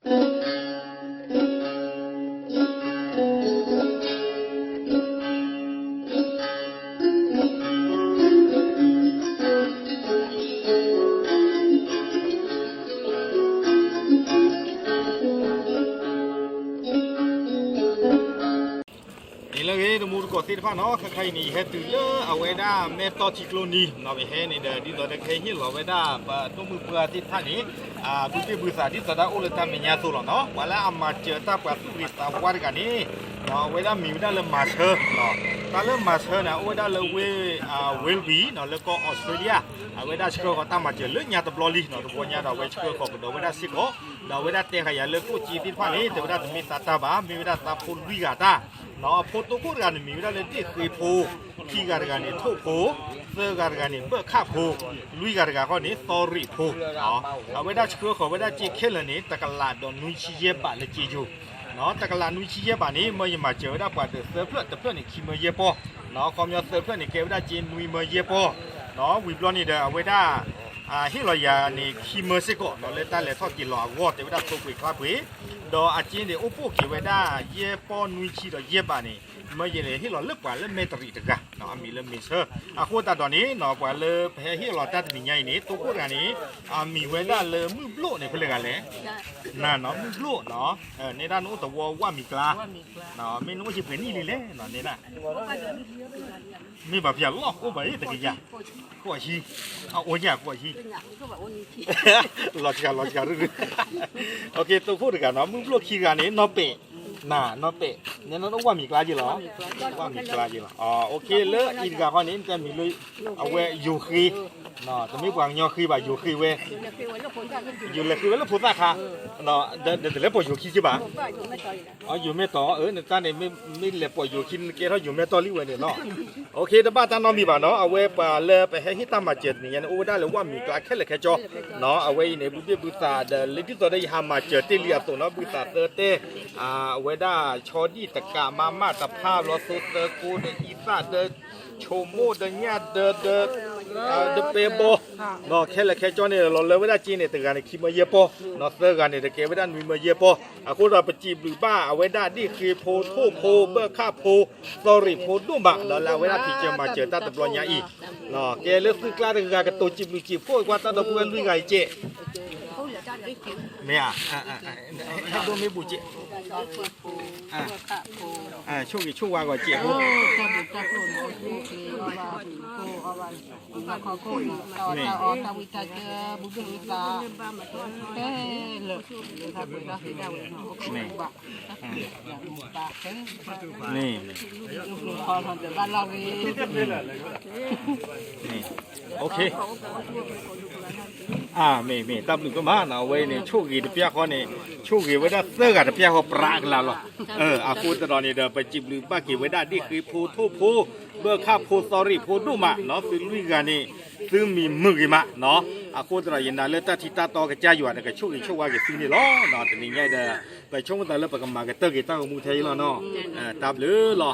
มูลกอสิทธิ์พ่อเนาะใครนี่เฮตุเลอเอาไว้ได้เมตอทิโคลนีเราไปเฮนี่เดี๋ยวดีต่อเด็กเฮนี่เราไว้ได้ตัวมือเปลือยที่ท่านนี้บุตรบุษาที่ตาอุลตามีญาสุรเนาะว่าแล้วอามาเจอตาปัสสุริตาวาร์กันนี่เนาะไว้ได้มีไว้ได้เริ่มมาเชอเนาะตาเริ่มมาเชอนะไว้ได้เลยเวลบีเนาะแล้วก็ออสเตรเลียไว้ได้เชื่อเขาตามมาเจอเรื่องญาติบลอลีเนาะตัวญาติเราไว้เชื่อเขาเดี๋ยวไว้ได้สิโก้เดี๋ยวไว้ได้เตะขยะเลือกผู้จีที่พ่อนี้เดี๋ยวไว้ได้มีตาตาบ้ามีไว้ได้ตาพูนวิกาตาเนาะพูดตัวพูดกันมีไว้ได้เลยที่เคยพูขี้กันนี่ทุกพูเสื้อกันนี่เบื่อข้าพูลุยกันเขานี่สอรี่พูเนาะเอาไว้ได้เชื่อเขาไว้ได้จีเคลนี่ตะกลาดโดนนุ้ยชี้เย็บบ้านเลยจีจูเนาะตะกลาดนุ้ยชี้เย็บบ้านนี้เมื่อยังมาเจอได้กว่าเสื้อเพื่อนแต่เพื่อนนี่ขี้เมื่อเย็บปอเนาะความยาวเสื้อเพื่อนนี่เก็บได้จีนุ้ยเมื่อเย็บปอเนาะวิบล้อนี่เด้อเอาไว้ได้ฮิลอยานี่ขี้เมื่อสิก็เนาะเลยตาเลยทอดกินหล่อวอดแต่ไว้ได้ตัวกุยคลาบุยดออาจีนเดี๋ยวอุปกิไว้ได้เย็บปอนุ้ยชี้ดอเย็บบ้านนี่เมื่อเย็นเลยที่เราเลือกว่าเริ่มเมตริตกันเนาะมีเริ่มมีเชื่อโคตรตอนนี้เนาะว่าเลยแพ้ที่เราตัดมีใหญ่นี้ตัวพูดกันนี้มีเวลาเลยมือโบล์เนี่ยเพื่อนกันเลยน่ะเนาะมือโบล์เนาะในด้านนู้นตัวว่ามีกลาเนาะไม่นู้นจะเป็นนี่เลยเนาะนี่น่ะมีแบบอย่างล็อกก็ไปแต่กี่อย่างกว่าชีโอ้ยกว่าชีหลอดกันเรื่อยๆโอเคตัวพูดกันเนาะมือโบล์ขี้กันนี้เนาะเปน่ะนอเปะเนี่ยน้องว่ามีกลาจีหรอว่ามีกลาจีหรอโอเคเลยอีกกับคนนี้จะมีเลยเอาไว้อยู่คีเนาะจะมีกวางยอคีบ่อยู่คีเว้อยู่เลยคือแล้วพูดสักค่ะเนาะเดี๋ยวแล้วปล่อยอยู่คีใช่ป่ะอยู่ไม่ต่อเนี่ยตาเนี่ยไม่เลยปล่อยอยู่คีเกล้าอยู่ไม่ต่อรีเว้เนี่ยเนาะโอเคแต่บ้านตาน้องมีป่ะเนาะเอาไว้ไปเลยไปให้ที่ตามมาเจ็ดเนี่ยโอ้ได้เลยว่ามีกลาแค่เลยแค่จอเนาะเอาไว้เนี่ยบุษาเดี๋ยวเลยที่ตัวได้หามาเจอที่เรียบตัวเนาะบุษาเตะเวด้าชอดีตะกามาตะภาพลอสเตอร์กูเดอีซ่าเดโชโมเดญาเดเปโบเนาะแค่ละแค่จอเนี่ยเราเลยเวด้าจีเนี่ยตะการเนี่ยคิดมาเยอะปอเนาะเตอร์กันเนี่ยตะเกเวด้ามีมาเยอะปอคนเราไปจีบหรือบ้าเอาเวด้าดีคือโพทูโพเบอร์ค่าโพสอรี่โพดุบะเนาะแล้วเวด้าพี่เจอมาเจอตาตะบลอนยาอีเนาะแกเลือกซื้อกล้าตะการกระตูจีบหรือจีบพวกว่าตาตะบลลุยไงเจเนี่ยให้ดูไม่บุจิช่วงว่าก่อนเจี๊ยบนี่โอเคไม่ตับหนึ่งก็มาเอาไว้เนี่ยช่วงกี่เปียกเขาเนี่ยช่วงกี่ไว้ได้เสื้อกับเปียกเขาปรากแล้วหรอพูดตอนนี้เดี๋ยวไปจิบหรือป้ากี่ไว้ได้ที่คือพูทูพูเบอร์ข้าพูสตอรี่พูดูมาเนาะคือลุยกันนี่ซึ่งมีมือกี่มาเนาะพูดตอนนี้นะเลือดตาทิตาต่อกับใจอยู่นะกับช่วงกี่ช่วงว่ากี่สิ่งนี้ล้อเนาะแต่นี่ไงเด้อไปช่วงตอนเลือดปากกามากับเตอร์กี่ตั้งกับมูเทยแล้วเนาะตับหรือหรอ